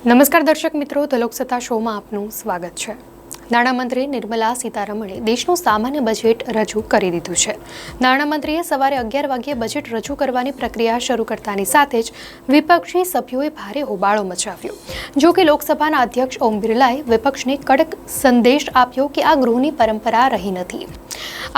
નમસ્કાર દર્શક મિત્રો, તો લોકસત્તા શોમાં આપનું સ્વાગત છે। નાણામંત્રી નિર્મલા સીતારમણે દેશનું સામાન્ય બજેટ રજૂ કરી દીધું છે। નાણામંત્રીએ સવારે 11 વાગ્યે બજેટ રજૂ કરવાની પ્રક્રિયા શરૂ કરતાની સાથે જ વિપક્ષી સભ્યોએ ભારે હોબાળો મચાવ્યો। જો કે લોકસભાના અધ્યક્ષ ઓમ બિરલાએ વિપક્ષને કડક સંદેશ આપ્યો કે આ ગૃહની પરંપરા રહી નથી।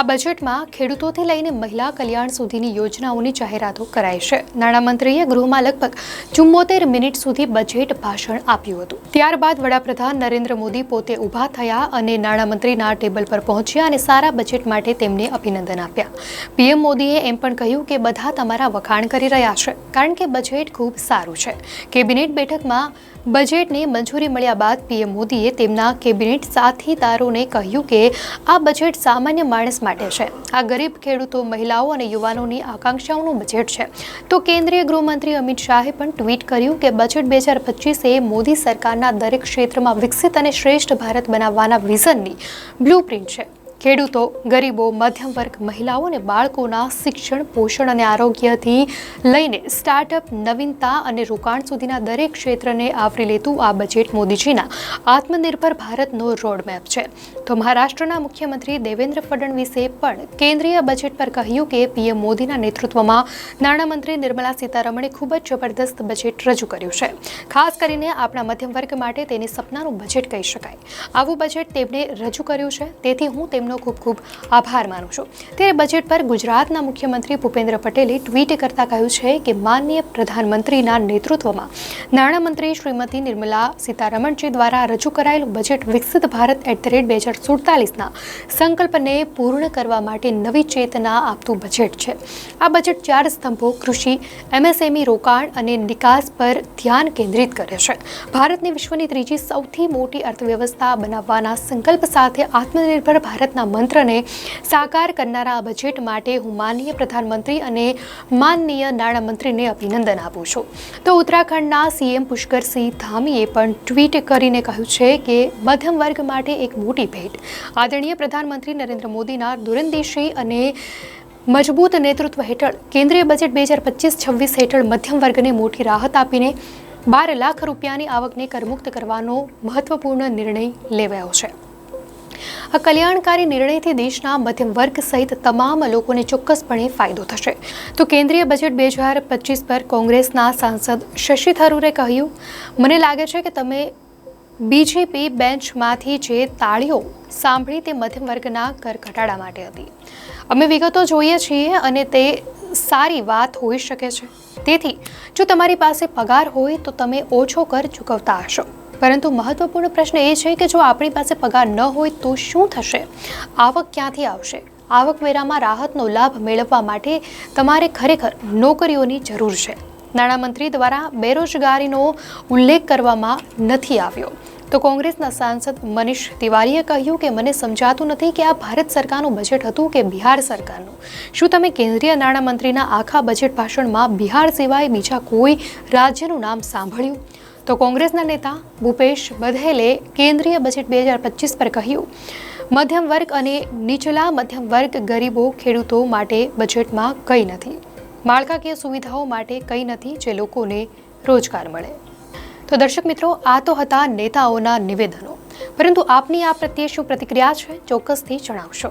આ બજેટમાં ખેડૂતોથી લઈને મહિલા કલ્યાણ સુધીની યોજનાઓની જાહેરાતો કરાઈ છે। નાણામંત્રીએ ગૃહમાં લગભગ 74 મિનિટ સુધી બજેટ ભાષણ આપ્યું હતું। ત્યારબાદ વડાપ્રધાન નરેન્દ્ર મોદી પોતે ઊભા થયા અને નાણામંત્રીના ટેબલ પર પહોંચ્યા અને સારા બજેટ માટે તેમને અભિનંદન આપ્યા। પીએમ મોદીએ એમ પણ કહ્યું કે બધા તમારા વખાણ કરી રહ્યા છે કારણ કે બજેટ ખૂબ સારું છે। કેબિનેટ બેઠકમાં બજેટને મંજૂરી મળ્યા બાદ પીએમ મોદીએ તેમના કેબિનેટ સાથીદારોને કહ્યું કે આ બજેટ સામાન્ય માણસ માટે છે। આ ગરીબ ખેડૂતો, મહિલાઓ અને યુવાનોની આકાંક્ષાઓનું બજેટ છે। તો કેન્દ્રીય ગૃહમંત્રી અમિત શાહે પણ ટ્વીટ કર્યું કે બજેટ 2025 એ મોદી સરકારના દરેક ક્ષેત્રમાં વિકસિત અને શ્રેષ્ઠ ભારત બનાવવાના વિઝનની બ્લુપ્રિન્ટ છે। ખેડૂતો, ગરીબો, મધ્યમ વર્ગ, મહિલાઓ અને બાળકોના શિક્ષણ, પોષણ અને આરોગ્યથી લઈને સ્ટાર્ટઅપ, નવીનતા અને રોકાણ સુધીના દરેક ક્ષેત્રને આવરી લેતું આ બજેટ મોદીજીના આત્મનિર્ભર ભારતનો રોડમેપ છે। તો મહારાષ્ટ્રના મુખ્યમંત્રી દેવેન્દ્ર ફડણવીસે પણ કેન્દ્રીય બજેટ પર કહ્યું કે પીએમ મોદીના નેતૃત્વમાં નાણામંત્રી નિર્મલા સીતારમણે ખૂબ જ જબરદસ્ત બજેટ રજૂ કર્યું છે। ખાસ કરીને આપણા મધ્યમ વર્ગ માટે તેને સપનાનું બજેટ કહી શકાય। આવું બજેટ તેમણે રજૂ કર્યું છે, તેથી હું તેમનો ખૂબ ખૂબ આભાર માનું છું। ત્યારે બજેટ પર ગુજરાતના મુખ્યમંત્રી ભૂપેન્દ્ર પટેલે ટ્વીટ કરતા કહ્યું છે કે માનનીય પ્રધાનમંત્રીના નેતૃત્વમાં નાણામંત્રી શ્રીમતી નિર્મલા સીતારમણજી દ્વારા રજૂ કરાયેલું બજેટ વિકસિત ભારત @2047ના સંકલ્પને પૂર્ણ કરવા માટે નવી ચેતના આપતું બજેટ છે। આ બજેટ 4 સ્તંભો કૃષિ, એમએસએમઈ, રોકાણ અને નિકાસ પર ધ્યાન કેન્દ્રિત કરે છે। ભારતને વિશ્વની ત્રીજી સૌથી મોટી અર્થવ્યવસ્થા બનાવવાના સંકલ્પ સાથે આત્મનિર્ભર ભારતના મંત્રને સાકાર કરનારા આ બજેટ માટે હું માનનીય પ્રધાનમંત્રી અને માનનીય નાણામંત્રીને અભિનંદન આપું છું। તો ઉત્તરાખંડના સીએમ પુષ્કરસિંહ ધામીએ પણ ટ્વીટ કરીને કહ્યું છે કે મધ્યમ વર્ગ માટે એક મોટી ભેટ। આદરણીય પ્રધાનમંત્રી નરેન્દ્ર મોદીના દૂરંદેશી અને મજબૂત નેતૃત્વ હેઠળ કેન્દ્રીય બજેટ 2025-26 હેઠળ મધ્યમ વર્ગને મોટી રાહત આપીને 12 લાખ રૂપિયાની આવકને કરમુક્ત કરવાનો મહત્વપૂર્ણ નિર્ણય લેવાયો છે। આ કલ્યાણકારી નિર્ણયથી દેશના મધ્યમ વર્ગ સહિત તમામ લોકોને ચોક્કસપણે ફાયદો થશે। તો કેન્દ્રીય બજેટ 2025 પર કોંગ્રેસના સાંસદ શશી થરૂરે કહ્યું, મને લાગે છે કે તમે બીજેપી બેન્ચમાંથી જે તાળીઓ સાંભળી તે મધ્યમ વર્ગના કર ઘટાડા માટે હતી। અમે વિગતો જોઈએ છીએ અને તે સારી વાત હોઈ શકે છે। તેથી જો તમારી પાસે પગાર હોય તો તમે ઓછો કર ચૂકવતા હશો, પરંતુ મહત્વપૂર્ણ પ્રશ્ન એ છે કે જો આપણી પાસે પગાર ન હોય તો શું થશે? આવક ક્યાંથી આવશે? આવકવેરામાં રાહતનો લાભ મેળવવા માટે તમારે ખરેખર નોકરીઓની જરૂર છે। નાણામંત્રી દ્વારા બેરોજગારીનો ઉલ્લેખ કરવામાં નથી આવ્યો। તો કોંગ્રેસના સાંસદ મનીષ તિવારીએ કહ્યું કે મને સમજાતું નથી કે આ ભારત સરકારનું બજેટ હતું કે બિહાર સરકારનું। શું તમે કેન્દ્રીય નાણામંત્રીના આખા બજેટ ભાષણમાં બિહાર સિવાય બીજા કોઈ રાજ્યનું નામ સાંભળ્યું? તો કોંગ્રેસના નેતા ભૂપેશ બધેલે કેન્દ્રીય બજેટ 2025 પર કહ્યું, મધ્યમ વર્ગ અને નીચલા મધ્યમ વર્ગ, ગરીબો, ખેડૂતો માટે બજેટમાં કંઈ નથી। માળખાકીય સુવિધાઓ માટે કંઈ નથી જે લોકોને રોજગાર મળે। તો દર્શક મિત્રો, આ તો હતા નેતાઓના નિવેદનો, પરંતુ આપની આ પ્રત્યે શું પ્રતિક્રિયા છે? ચોક્કસથી જણાવશો।